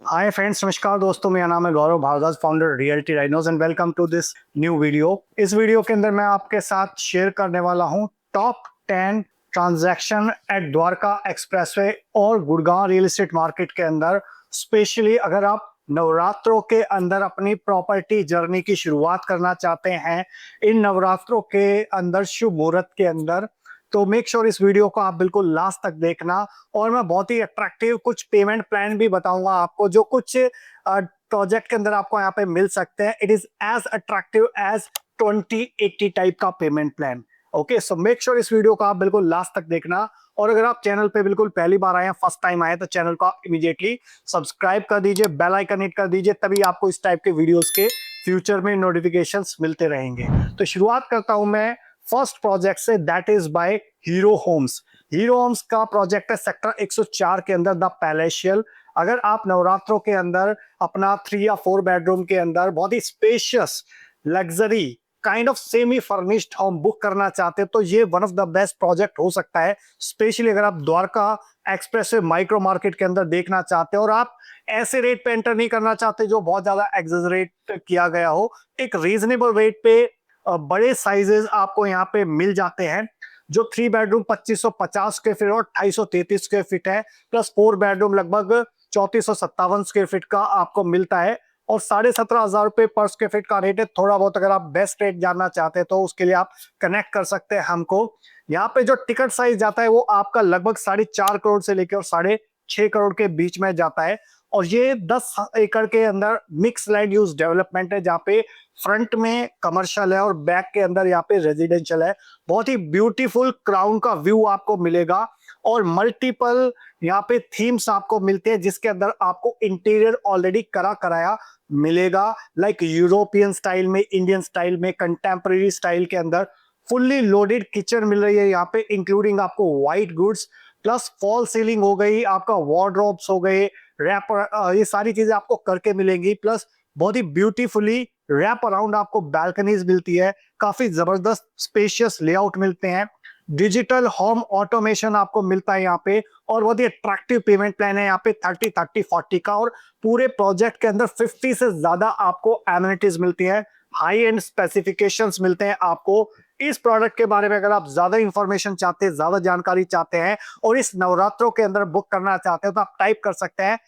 Hi friends, नमस्कार दोस्तों। मेरा नाम है Gaurav Bhardwaj, founder realty rhinos and welcome to this new video. इस वीडियो के अंदर मैं आपके साथ शेयर करने वाला हूं top 10 transaction at Dwarka expressway और गुड़गांव रियल एस्टेट मार्केट के अंदर। स्पेशली अगर आप नवरात्रों के अंदर अपनी प्रॉपर्टी जर्नी की शुरुआत करना चाहते हैं, इन नवरात्रों के अंदर शुभ मुहूर्त के अंदर, तो मेक श्योर इस वीडियो को आप बिल्कुल लास्ट तक देखना। और मैं बहुत ही अट्रैक्टिव कुछ पेमेंट प्लान भी बताऊंगा आपको, जो कुछ प्रोजेक्ट के अंदर आपको यहाँ पे मिल सकते हैं। It is as attractive as 2080 type का payment plan. Okay, so make sure इस वीडियो को आप बिल्कुल लास्ट तक देखना। और अगर आप चैनल पे बिल्कुल पहली बार आए हैं, फर्स्ट टाइम आए, तो चैनल को इमीडिएटली सब्सक्राइब कर दीजिए, बेल आइकन हिट कर दीजिए, तभी आपको इस टाइप के वीडियोस के फ्यूचर में नोटिफिकेशंस मिलते रहेंगे। तो शुरुआत करता हूं मैं फर्स्ट प्रोजेक्ट से, that is by hero homes. Hero homes का प्रोजेक्ट है सेक्टर 104 के अंदर, द पैलेशियल। अगर आप नवरात्रों के अंदर अपना 3 या 4 बेडरूम के अंदर बहुत ही spacious luxury kind of semi furnished home book करना चाहते हैं, तो ये one of the best project हो सकता है। स्पेशली अगर आप द्वारका एक्सप्रेसवे माइक्रो मार्केट के अंदर देखना चाहते हैं और आप ऐसे रेट पे एंटर नहीं करना चाहते जो बहुत ज्यादा एक्सेजरेट किया गया हो, एक रीजनेबल रेट पे बड़े साइजेस आपको यहाँ पे मिल जाते हैं। जो 3 बेडरूम 2550 स्क्वायर फीट और 2833 स्क्वायर फीट है, प्लस 4 बेडरूम लगभग 3457 स्क्वायर फीट का आपको मिलता है। और 17,500 रुपए पर स्क्वायर फीट का रेट है। थोड़ा बहुत अगर आप बेस्ट रेट जानना चाहते हैं तो उसके लिए आप कनेक्ट कर सकते हैं हमको। यहाँ पे जो टिकट साइज जाता है वो आपका लगभग 4.5 करोड़ से लेकर 6.5 करोड़ के बीच में जाता है। और ये 10 एकड़ के अंदर मिक्स लैंड यूज डेवलपमेंट है, जहाँ पे फ्रंट में कमर्शियल है और बैक के अंदर यहाँ पे रेजिडेंशियल है। बहुत ही ब्यूटीफुल क्राउन का व्यू आपको मिलेगा और मल्टीपल यहाँ पे थीम्स आपको मिलते हैं, जिसके अंदर आपको इंटीरियर ऑलरेडी करा कराया मिलेगा। लाइक यूरोपियन स्टाइल में, इंडियन स्टाइल में, कंटेम्परेरी स्टाइल के अंदर फुल्ली लोडेड किचन मिल रही है यहाँ पे, इंक्लूडिंग आपको white goods, plus fall ceiling हो गई, आपका वार्डरोब्स हो गए, रैपर, ये सारी चीजें आपको करके मिलेंगी। प्लस बहुत ही ब्यूटीफुली रैप अराउंड आपको बैल्कनीज मिलती है, काफी जबरदस्त स्पेशियस लेआउट मिलते हैं, डिजिटल होम ऑटोमेशन आपको मिलता है यहाँ पे। और बहुत ही अट्रैक्टिव पेमेंट प्लान है यहाँ पे 30-30-40 का। और पूरे प्रोजेक्ट के अंदर 50 से ज्यादा आपको एमिनिटीज मिलती है, हाई एंड स्पेसिफिकेशंस मिलते हैं आपको। इस प्रोडक्ट के बारे में अगर आप ज्यादा इंफॉर्मेशन चाहते हैं, ज्यादा जानकारी चाहते हैं और इस नवरात्रों के अंदर बुक करना चाहते हैं, तो आप टाइप कर सकते हैं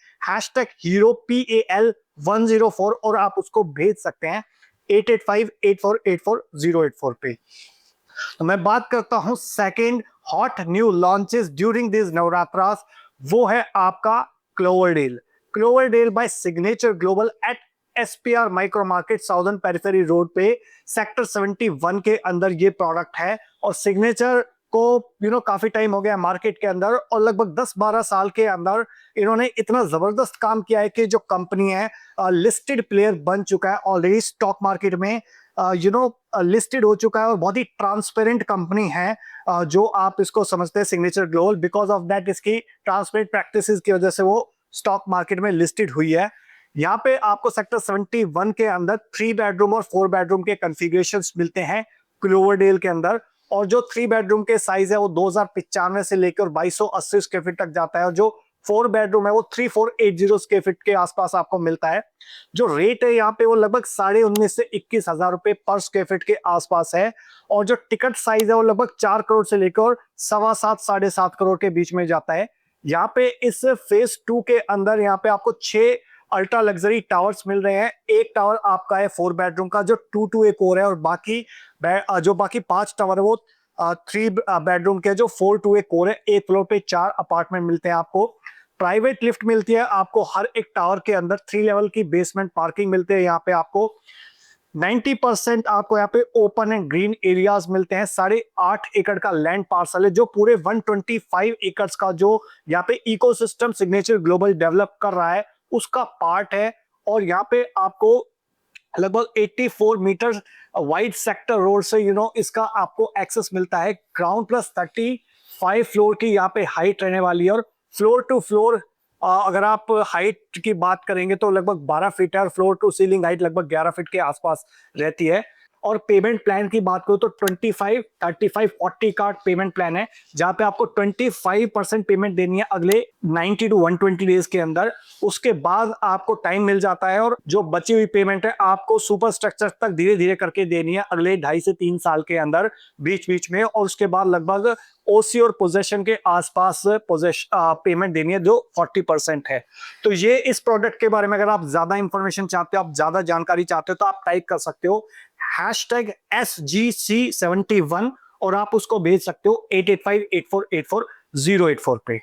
#हीरो PAL104 और आप उसको भेज सकते हैं 8858484084 पे। तो मैं बात करता हूं second hot new launches during this Navratras. वो है आपका Cloverdale. Cloverdale by Signature Global at SPR micro market, southern periphery road पे, सेक्टर 71 के अंदर ये प्रोडक्ट है। और सिग्नेचर को काफी टाइम हो गया मार्केट के अंदर, और लगभग 10-12 साल के अंदर इन्होंने इतना जबरदस्त काम किया है कि जो कंपनी है लिस्टेड प्लेयर बन चुका है ऑलरेडी स्टॉक मार्केट में, लिस्टेड हो चुका है और बहुत ही ट्रांसपेरेंट कंपनी है। जो आप इसको समझते हैं signature global, because of that इसकी ट्रांसपेरेंट प्रैक्टिसेस की वजह से वो स्टॉक मार्केट में लिस्टेड हुई है। यहाँ पे आपको सेक्टर 71 के अंदर 3 बेडरूम और 4 बेडरूम के कॉन्फ़िगरेशंस मिलते हैं क्लोवरडेल के अंदर। और जो 3 बेडरूम के साइज है वो 2095 से लेकर 2280 स्क्वायर फीट तक जाता है, और जो 4 बेडरूम है वो 3480 स्क्वायर फीट के आसपास आपको मिलता है। जो रेट है यहाँ पे वो लगभग 19,500 से 21,000 रुपए पर स्क्वायर फीट के आसपास है। और जो टिकट साइज है वो लगभग 4 करोड़ से लेकर 7.25 7.5 करोड़ के बीच में जाता है। यहाँ पे इस फेज 2 के अंदर यहाँ पे आपको 6 अल्ट्रा लग्जरी टावर्स मिल रहे हैं। एक टावर आपका है 4 बेडरूम का जो 2-2 कोर है, और बाकी 5 टावर है वो 3 बेडरूम के जो 4-2 कोर है। एक फ्लोर पे 4 अपार्टमेंट मिलते हैं आपको। प्राइवेट लिफ्ट मिलती है आपको हर एक टावर के अंदर। 3 लेवल की बेसमेंट पार्किंग मिलते हैं यहाँ पे आपको। 90% आपको यहाँ पे ओपन एंड ग्रीन एरियाज मिलते हैं। 8.5 एकड़ का लैंड पार्सल है, जो पूरे 125 एकर्स का जो यहाँ पे इकोसिस्टम सिग्नेचर ग्लोबल डेवलप कर रहा है उसका पार्ट है। और यहाँ पे आपको लगभग 84 मीटर वाइड सेक्टर रोड से इसका आपको एक्सेस मिलता है। ग्राउंड प्लस 35 फ्लोर की यहाँ पे हाइट रहने वाली है। और फ्लोर टू फ्लोर अगर आप हाइट की बात करेंगे तो लगभग 12 फीट है, और फ्लोर टू सीलिंग हाइट लगभग 11 फीट के आसपास रहती है। और पेमेंट प्लान की बात करूं तो 25, 35, 40 का पेमेंट प्लान है, जहां पे आपको 25% पेमेंट देनी है अगले 90 टू 120 डेज के अंदर। उसके बाद आपको टाइम मिल जाता है और जो बची हुई पेमेंट है आपको सुपर स्ट्रक्चर तक धीरे धीरे करके देनी है अगले 2.5 से 3 साल के अंदर बीच बीच में। और उसके बाद लगभग ओसी और पोजेशन के आसपास पेमेंट देनी है जो 40% है। तो ये इस प्रोडक्ट के बारे में अगर आप ज्यादा इंफॉर्मेशन चाहते हो, आप ज्यादा जानकारी चाहते हो, तो आप टाइप कर सकते हो #SGC71 और आप उसको भेज सकते हो 8858484084 पे।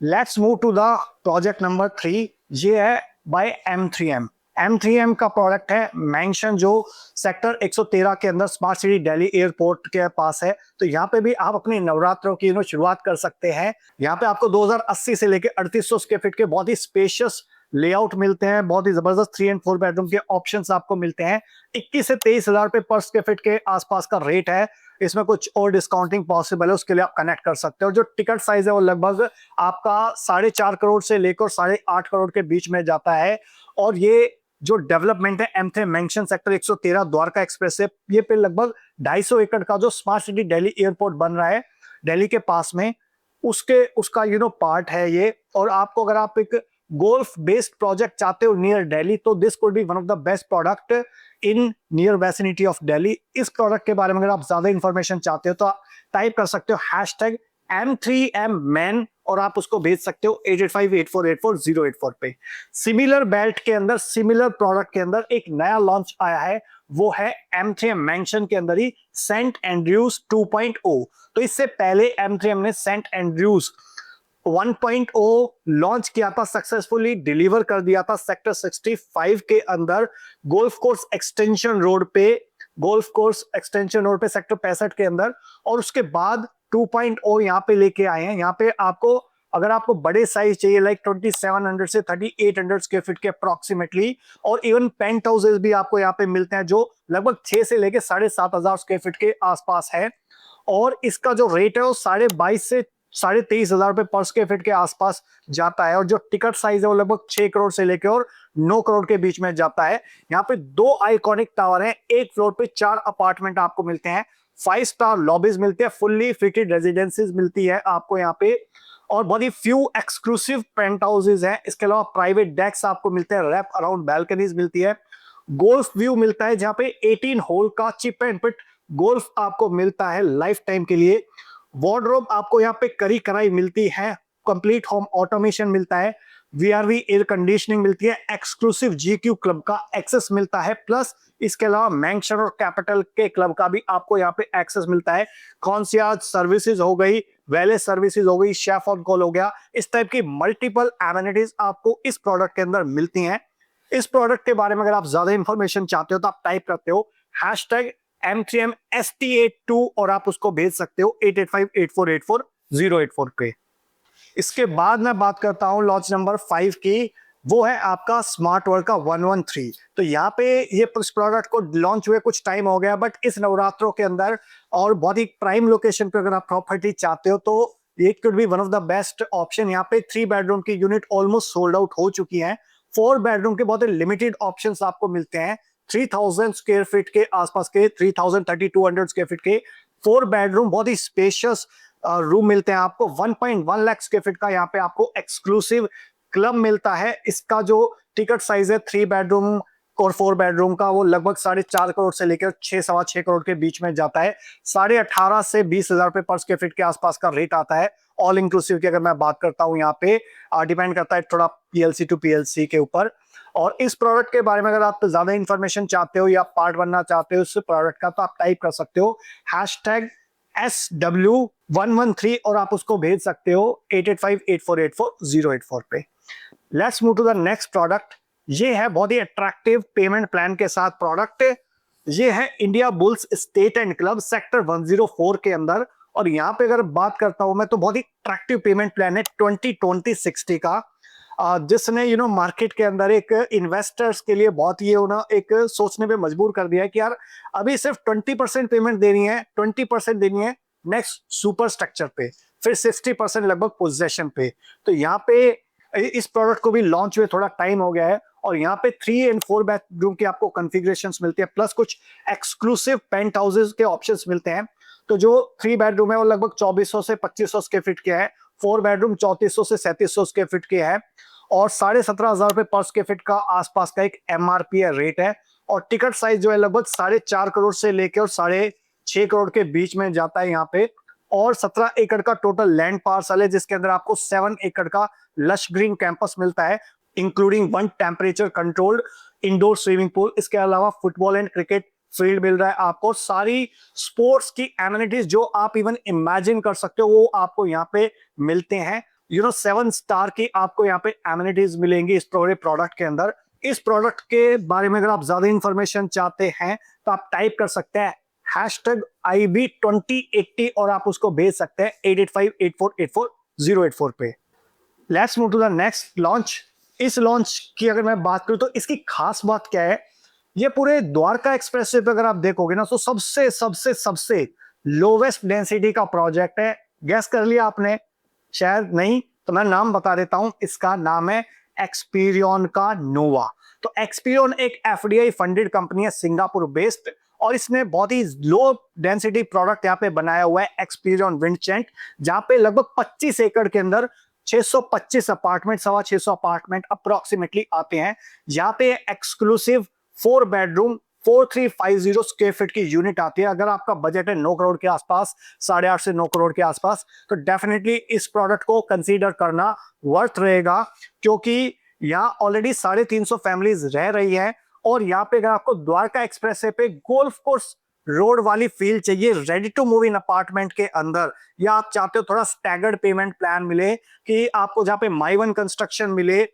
Let's move to the project number 3। ये है बाय M3M। M3M का प्रोडक्ट है मेंशन, जो सेक्टर 113 के अंदर स्मार्ट सिटी दिल्ली एयरपोर्ट के पास है। तो यहाँ पे भी आप अपने नवरात्रों की शुरुआत कर सकते हैं। यहाँ पे आपको 2080 से लेकर 3800 स्क्वायर फीट के बहुत ही स्पेशियस लेआउट मिलते हैं, बहुत ही जबरदस्त 3 एंड 4 बेडरूम के ऑप्शंस आपको मिलते हैं। 21 से 23 हजार रुपए पर स्क्वायर फीट के आसपास का रेट है। इसमें कुछ और डिस्काउंटिंग पॉसिबल है, उसके लिए आप कनेक्ट कर सकते हो। जो टिकट साइज है वो लगभग आपका 4.5 करोड़ से लेकर 8.5 करोड़ के बीच में जाता है। और ये जो डेवलपमेंट है M3M mention sector 113 Dwarka express है, ये पे लगभग 250 एकड़ का जो स्मार्ट सिटी दिल्ली एयरपोर्ट बन रहा है दिल्ली के पास में, उसका पार्ट है ये। और आपको अगर आप एक गोल्फ बेस्ड प्रोजेक्ट चाहते हो नियर दिल्ली, तो this could be one of the best product in near vicinity of Delhi. इस प्रोडक्ट के बारे में अगर आप ज्यादा इंफॉर्मेशन चाहते हो तो आप टाइप कर सकते हो #M3M और आप उसको भेज सकते हो 8858484084 पे। सिमिलर बेल्ट के अंदर, सिमिलर प्रोडक्ट के अंदर एक नया लॉन्च आया है, वो है M3M मेंशन के अंदर ही सेंट एंड्रयूज 2.0। तो इससे पहले M3M ने सेंट एंड्रयूज 1.0 लॉन्च किया था, सक्सेसफुली डिलीवर कर दिया था सेक्टर 65 के अंदर गोल्फ कोर्स एक्सटेंशन रोड पे, सेक्टर 65 के अंदर। और उसके बाद 2.0 यहाँ पे लेके आए हैं। यहाँ पे आपको अगर आपको बड़े साइज चाहिए लाइक 2700 से 3800 स्क्वायर फीट के अप्रोक्सीमेटली, और इवन पेंट हाउसेज भी आपको यहाँ पे मिलते हैं जो लगभग 6 से लेके 7,500 स्क्वायर फीट के आसपास है। और इसका जो रेट है वो 22,500 से 23,500 रुपए पर स्क्वायर फीट के आसपास जाता है। और जो टिकट साइज है वो लगभग 6 करोड़ से लेकर और 9 करोड़ के बीच में जाता है। यहाँ पे 2 आइकॉनिक टावर हैं, एक फ्लोर पे 4 अपार्टमेंट आपको मिलते हैं, 5 स्टार लॉबीज मिलते हैं, फुल्ली फिटेड रेजिडेंसीज मिलती है आपको यहाँ पे, और बहुत ही फ्यू एक्सक्लूसिव पेंट हाउसेज हैं। इसके अलावा प्राइवेट डेक्स आपको मिलते हैं, रैप अराउंड बैल्कनीज मिलती है, गोल्फ व्यू मिलता है जहाँ पे 18 होल का चिप एंड पिट गोल्फ आपको मिलता है लाइफ टाइम के लिए। वार्डरोब आपको यहाँ पे करी कराई मिलती है, कंप्लीट होम ऑटोमेशन मिलता है, VRV एयर कंडीशनिंग मिलती है, एक्सक्लूसिव GQ क्लब का एक्सेस मिलता है, प्लस इसके अलावा मेंशन और कैपिटल के क्लब का भी आपको यहाँ पे एक्सेस मिलता है। कॉन्सियर्ज सर्विसेज हो गई, वैलेस सर्विसेज हो गई, शेफ ऑन कॉल हो गया, इस टाइप की मल्टीपल एमिनिटीज आपको इस प्रोडक्ट के अंदर मिलती हैं। इस प्रोडक्ट के बारे में अगर आप ज्यादा इंफॉर्मेशन चाहते हो तो आप टाइप करते हो #M3MST82 और आप उसको भेज सकते हो 8858484084 पे। इसके बाद मैं बात करता हूं लॉन्च नंबर 5 की, वो है आपका स्मार्ट वर्ल्ड का 113। तो यहाँ पे ये प्रोडक्ट को लॉन्च हुए कुछ टाइम हो गया, बट इस नवरात्रों के अंदर और बहुत ही प्राइम लोकेशन पे अगर आप प्रॉपर्टी चाहते हो तो it could be one of the best option. यहाँ पे 3 बेडरूम की यूनिट ऑलमोस्ट सोल्ड आउट हो चुकी है, 4 बेडरूम के बहुत ही लिमिटेड ऑप्शंस आपको मिलते हैं। 3000 स्क्वायर फीट के आसपास के, 3200 स्क्वायर फीट के 4 बेडरूम बहुत ही स्पेशियस रूम मिलते हैं आपको। 1.1 लाख स्क्वायर फीट का यहाँ पे आपको एक्सक्लूसिव क्लब मिलता है। इसका जो टिकट साइज है 3 बेडरूम और 4 बेडरूम का, वो लगभग 4.5 करोड़ से लेकर 6-6.25 करोड़ के बीच में जाता है। 18,500 से 20,000 रुपए पर स्क्वायर फीट के आसपास का रेट आता है। ऑल इंक्लूसिव की अगर मैं बात करता हूँ यहाँ पे डिपेंड करता है थोड़ा PLC टू PLC के ऊपर। और इस प्रोडक्ट के बारे में अगर आप ज्यादा इंफॉर्मेशन चाहते हो या पार्ट बनना चाहते हो इस प्रोडक्ट का, तो आप टाइप कर सकते हो #SW113 और आप उसको भेज सकते हो 8858484084 पे। Let's move to the next product. ये है बहुत ही अट्रैक्टिव पेमेंट प्लान के साथ प्रोडक्ट। ये है India bulls state and club sector 104 के अंदर। और यहाँ पे अगर बात करता हूं मैं तो बहुत ही अट्रैक्टिव पेमेंट प्लान है 20-20-60 का, जिसने मार्केट के अंदर एक इन्वेस्टर्स के लिए बहुत ही एक सोचने पे मजबूर कर दिया है कि यार अभी सिर्फ 20% पेमेंट देनी है, 20% देनी है नेक्स्ट सुपर स्ट्रक्चर पे, फिर 60% लगभग पोजेशन पे। तो यहाँ पे इस प्रोडक्ट को भी लॉन्च हुए थोड़ा टाइम हो गया है और यहाँ पे 3 एंड 4 बेडरूम की आपको कॉन्फ़िगरेशंस मिलती है, प्लस कुछ एक्सक्लूसिव पेंट हाउसेस के ऑप्शंस मिलते हैं। तो जो 3 बेडरूम है वो लगभग 2400 से 2500 स्क्वायर फीट के है, 4 बेडरूम 3400 से 3700 स्क्वायर फीट के है और 17,500 रुपए पर स्क्वायर फीट का आसपास का एक एमआरपी रेट है। और टिकट साइज जो है लगभग 4.5 करोड़ से लेकर और 6.5 करोड़ के बीच में जाता है यहाँ पे। और 17 एकड़ का टोटल लैंड पार्सल है, जिसके अंदर आपको 7 एकड़ का लश ग्रीन कैंपस मिलता है, including 1 temperature controlled indoor swimming pool. इसके अलावा फुटबॉल एंड क्रिकेट फील्ड मिल रहा है आपको। सारी स्पोर्ट्स की एमिनिटीज जो आप इवन इमेजिन कर सकते हो वो आपको यहाँ पे मिलते हैं। 7 स्टार की आपको यहाँ पे एमिनिटीज मिलेंगी इस पूरे प्रोडक्ट के अंदर। इस प्रोडक्ट के बारे में अगर आप ज्यादा इंफॉर्मेशन चाहते हैं तो आप टाइप कर सकते हैं #IB2080 और आप उसको भेज सकते हैं 8858484084 पे। Let's move to the next launch. इस लॉन्च की अगर मैं बात करूं तो इसकी खास बात क्या है, ये पूरे द्वारका एक्सप्रेसवे पे अगर आप देखोगे ना तो सबसे सबसे सबसे लोवेस्ट डेंसिटी का प्रोजेक्ट है। गैस कर लिया आपने? शायद नहीं, तो मैं नाम बता देता हूं। इसका नाम है एक्सपीरियन का नोवा। तो एक्सपीरियन एक एफडीआई फंडेड कंपनी है, सिंगापुर बेस्ड, और इसने बहुत ही लो डेंसिटी प्रोडक्ट यहाँ पे बनाया हुआ है, एक्सपीरियन विंडचेंट, जहां पे लगभग 25 एकड़ के अंदर 625 अपार्टमेंट, 625 अपार्टमेंट अप्रोक्सीमेटली आते हैं। यहाँ पे एक्सक्लूसिव 4 बेडरूम 4350 स्क्वायर फीट की यूनिट आती है। अगर आपका बजट है 9 करोड़ के आसपास, 8.5 से 9 करोड़ के आसपास, तो डेफिनेटली इस प्रोडक्ट को कंसीडर करना वर्थ रहेगा, क्योंकि यहाँ ऑलरेडी 350 फैमिलीज रह रही हैं। और यहाँ पे अगर आपको द्वारका एक्सप्रेसवे पे गोल्फ कोर्स रोड वाली फील चाहिए ready to move in apartment के अंदर, या आप चाहते हो थोड़ा स्टैगर्ड पेमेंट प्लान मिले कि आपको जहाँ पे माई वन कंस्ट्रक्शन मिले,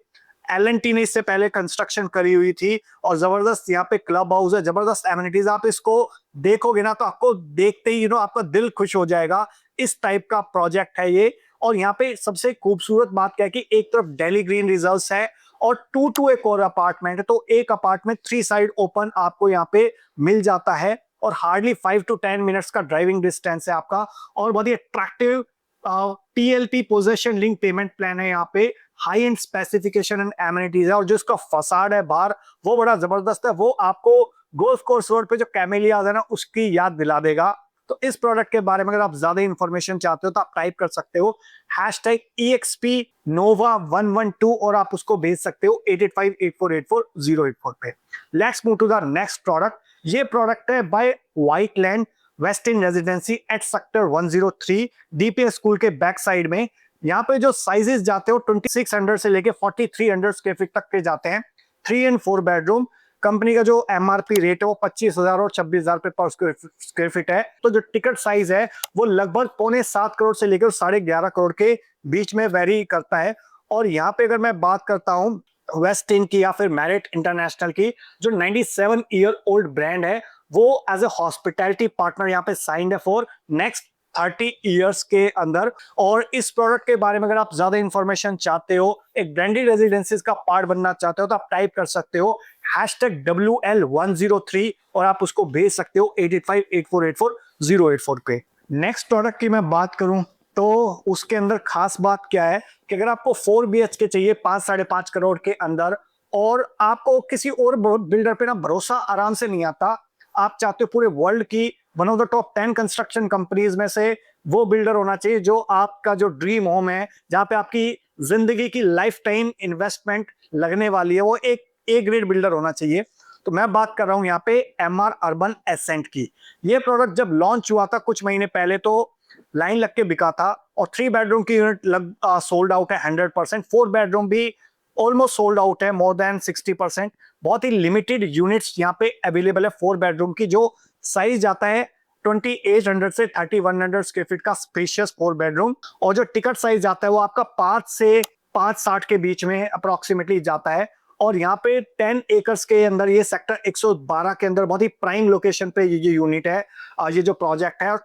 एल&टी ने इससे पहले कंस्ट्रक्शन करी हुई थी और जबरदस्त यहाँ पे क्लब हाउस है, जबरदस्त एमिनिटीज, आप इसको देखोगे ना तो आपको देखते ही आपका दिल खुश हो जाएगा। इस टाइप का प्रोजेक्ट है ये। और यहाँ पे सबसे खूबसूरत बात क्या है कि एक तरफ दिल्ली ग्रीन रिजर्व्स है और 2 एक और अपार्टमेंट है, तो एक अपार्टमेंट 3 साइड ओपन आपको यहाँ पे मिल जाता है और हार्डली 5 to 10 मिनट्स का ड्राइविंग डिस्टेंस है आपका। और बहुत ही attractive TLP possession link payment plan है यहाँ पे, high end specification and amenities है, और जो इसका फसाड है बाहर वो बड़ा जबरदस्त है। वो आपको गोल्फ कोर्स रोड पे जो कैमेलियाज है ना उसकी याद दिला देगा। तो इस प्रोडक्ट के बारे में अगर आप ज्यादा इंफॉर्मेशन चाहते हो तो आप टाइप कर सकते हो #EXPNOVA112 और आप उसको भेज सकते हो 8858484084 पे। Let's move to the next product. ये प्रोडक्ट है by Whiteland Westin residency at sector 103 DPS school के बैक साइड में। यहाँ पे जो साइजेस जाते हो 2600 से लेके 4300 स्क्वायर फीट तक के जाते हैं। 3 एंड 4 बेडरूम। कंपनी का जो एमआरपी रेट है वो 25,000 और 26,000 रुपए पर स्क्वायर फीट है। तो जो टिकट साइज है वो लगभग 7.25 करोड़ से लेकर 11.5 करोड़ के बीच में वेरी करता है। और यहाँ पे अगर मैं बात करता हूँ वेस्ट इन की या फिर मैरिट इंटरनेशनल की, जो 97 ईयर ओल्ड ब्रांड है, वो एज ए हॉस्पिटैलिटी पार्टनर यहाँ पे साइंड है फॉर नेक्स्ट 30 इयर्स के अंदर। और इस प्रोडक्ट के बारे में अगर आप ज्यादा इंफॉर्मेशन चाहते हो, एक ब्रांडेड रेजिडेंसीज का पार्ट बनना चाहते हो, तो आप टाइप कर सकते हो #WL103 और आप उसको भेज सकते हो 8858484084 पे। नेक्स्ट प्रोडक्ट की मैं बात करूं तो उसके अंदर खास बात क्या है कि अगर आपको 4 BHK चाहिए 5-5.5 करोड़ के अंदर, और आपको किसी और बिल्डर पे ना भरोसा आराम से नहीं आता, आप चाहते हो पूरे वर्ल्ड की one of the top 10 construction companies में से वो बिल्डर होना चाहिए जो आपका जो ड्रीम होम है, जहां पे आपकी जिंदगी की लाइफ टाइम इन्वेस्टमेंट लगने वाली है, वो एक ए ग्रेड बिल्डर होना चाहिए। तो मैं बात कर रहा हूं यहाँ पे MR अर्बन एसेंट की। ये प्रोडक्ट जब लॉन्च हुआ था कुछ महीने पहले तो लाइन लग के बिका था, और 3 बेडरूम की यूनिट सोल्ड आउट है 100%। 4 बेडरूम भी ऑलमोस्ट सोल्ड आउट है, मोर देन 60%। बहुत ही लिमिटेड यूनिट्स यहाँ पे अवेलेबल है 4 बेडरूम की, जो साइज जाता है 2800 से 3100 स्क्वायर फीट का स्पेशियस 4 बेडरूम। और जो टिकट साइज आता है वो आपका 5 से 560 के बीच में अप्रोक्सीमेटली जाता है। और यहाँ पे 10 एकर्स के अंदर ये सेक्टर 112 के अंदर बहुत ही प्राइम लोकेशन पे ये यूनिट है, ये जो प्रोजेक्ट है।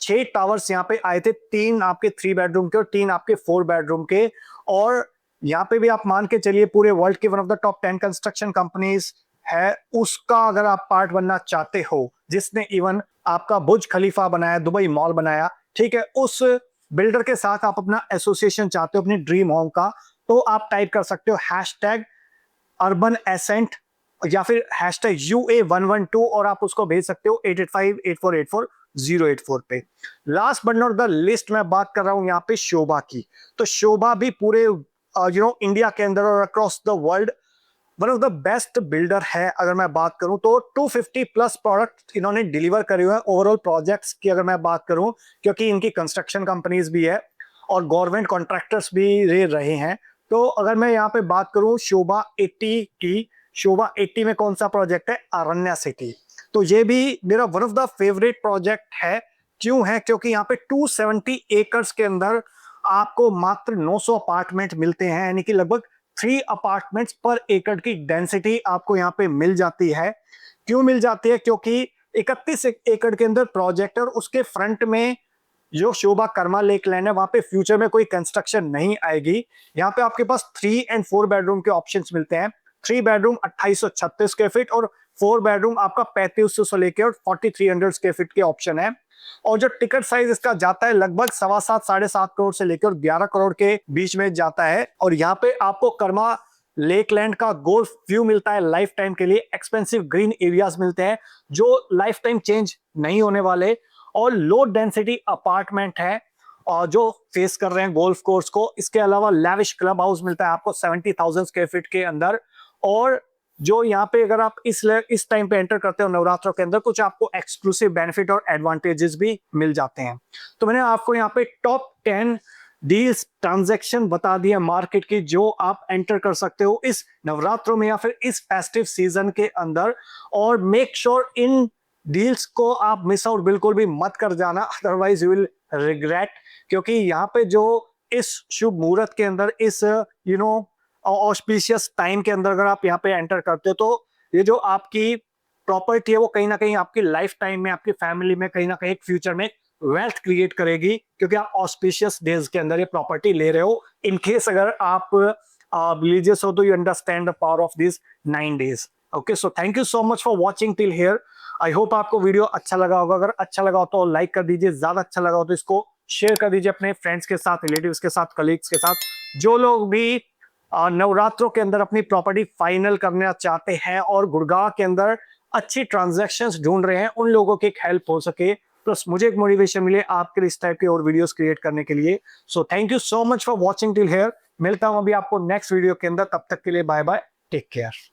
6 टावर्स यहाँ पे आए थे, 3 आपके 3 बेडरूम के और 3 आपके 4 बेडरूम के। और यहाँ पे भी आप मान के चलिए पूरे वर्ल्ड की one of the top 10 construction companies है, उसका अगर आप पार्ट बनना चाहते हो, जिसने इवन आपका बुर्ज खलीफा बनाया, दुबई मॉल बनाया, ठीक है, उस बिल्डर के साथ आप अपना एसोसिएशन चाहते हो अपनी ड्रीम होम का, तो आप टाइप कर सकते हो हैशटैग अर्बन एसेंट या फिर हैशटैग UA112 और आप उसको भेज सकते हो 8858484084 पे। Last but not the list मैं बात कर रहा हूं यहाँ पे शोभा की। तो शोभा भी पूरे इंडिया के अंदर और across the world one of the best builder है। अगर मैं बात करूं तो 250 प्लस प्रोडक्ट इन्होंने डिलीवर करे हुए हैं। ओवरऑल प्रोजेक्ट्स की अगर मैं बात करूं, क्योंकि इनकी कंस्ट्रक्शन कंपनीज भी है और गवर्नमेंट कॉन्ट्रैक्टर्स भी रहे हैं। तो अगर मैं यहाँ पे बात करूं शोभा 80 की, शोभा 80 में कौन सा प्रोजेक्ट है, अरण्या सिटी। तो ये भी मेरा one of the favourite project है। क्यों है? क्योंकि यहाँ पे 270 एकर्स के अंदर आपको मात्र 900 अपार्टमेंट मिलते हैं, यानी कि लगभग 3 अपार्टमेंट्स पर एकड़ की डेंसिटी आपको यहाँ पे मिल जाती है। क्यों मिल जाती है? क्योंकि 31 एकड़ के अंदर प्रोजेक्ट और उसके फ्रंट में जो शोभा कर्मा लेक लैंड है, वहां पे फ्यूचर में कोई कंस्ट्रक्शन नहीं आएगी। यहाँ पे आपके पास 3 एंड 4 बेडरूम के ऑप्शंस मिलते हैं। 3 बेडरूम 2836 स्क्वायर फीट और 4 बेडरूम आपका 3500 से लेकर 4300 स्क्वायर फीट के ऑप्शन है। और जो टिकट साइज इसका जाता है लगभग 7.25 7.5 करोड़ से लेकर 11 करोड़ के बीच में जाता है। और यहाँ पे आपको कर्मा लेकलैंड का गोल्फ व्यू मिलता है लाइफ टाइम के लिए। एक्सपेंसिव ग्रीन एरियाज मिलते हैं जो लाइफ टाइम चेंज नहीं होने वाले, और लो डेंसिटी अपार्टमेंट है और जो फेस कर रहे हैं गोल्फ कोर्स को। इसके अलावा लैविश क्लब हाउस मिलता है आपको 70,000 स्क्वायर फीट के अंदर। और जो यहाँ पे अगर आप इस टाइम पे एंटर करते हो नवरात्रों के अंदर, कुछ आपको एक्सक्लूसिव बेनिफिट और एडवांटेजेस भी मिल जाते हैं। तो मैंने आपको यहाँ पे टॉप 10 डील्स ट्रांजैक्शन बता दिया मार्केट की, जो आप एंटर कर सकते हो इस नवरात्रों में या फिर इस फेस्टिव सीजन के अंदर। और मेक श्योर इन डील्स को आप मिस आउट बिल्कुल भी मत कर जाना, अदरवाइज यू विल रिग्रेट। क्योंकि यहाँ पे जो इस शुभ मुहूर्त के अंदर, इस ऑस्पिशियस टाइम के अंदर अगर आप यहाँ पे एंटर करते हो, तो ये जो आपकी प्रॉपर्टी है वो कहीं ना कहीं आपकी लाइफ टाइम में, आपकी फैमिली में कहीं ना कहीं फ्यूचर में वेल्थ क्रिएट करेगी, क्योंकि आप ऑस्पिशियस डेज के अंदर ये प्रॉपर्टी ले रहे हो। इन केस अगर आप रिलीजियस हो तो you understand the power of this 9 days. Okay, so thank you so much for watching till here. I hope आपको वीडियो अच्छा लगा होगा। अगर अच्छा लगा हो तो लाइक कर दीजिए, ज्यादा अच्छा लगा हो तो इसको शेयर कर दीजिए अपने फ्रेंड्स के साथ, रिलेटिव्स के साथ, कलीग्स के साथ। जो लोग भी नवरात्रों के अंदर अपनी प्रॉपर्टी फाइनल करना चाहते हैं और गुड़गांव के अंदर अच्छी ट्रांजैक्शंस ढूंढ रहे हैं, उन लोगों की एक हेल्प हो सके, प्लस मुझे एक मोटिवेशन मिले आपके लिए इस टाइप के और वीडियोस क्रिएट करने के लिए। So thank you so much for watching till here. मिलता हूं अभी आपको नेक्स्ट वीडियो के अंदर, तब तक के लिए बाय बाय, टेक केयर।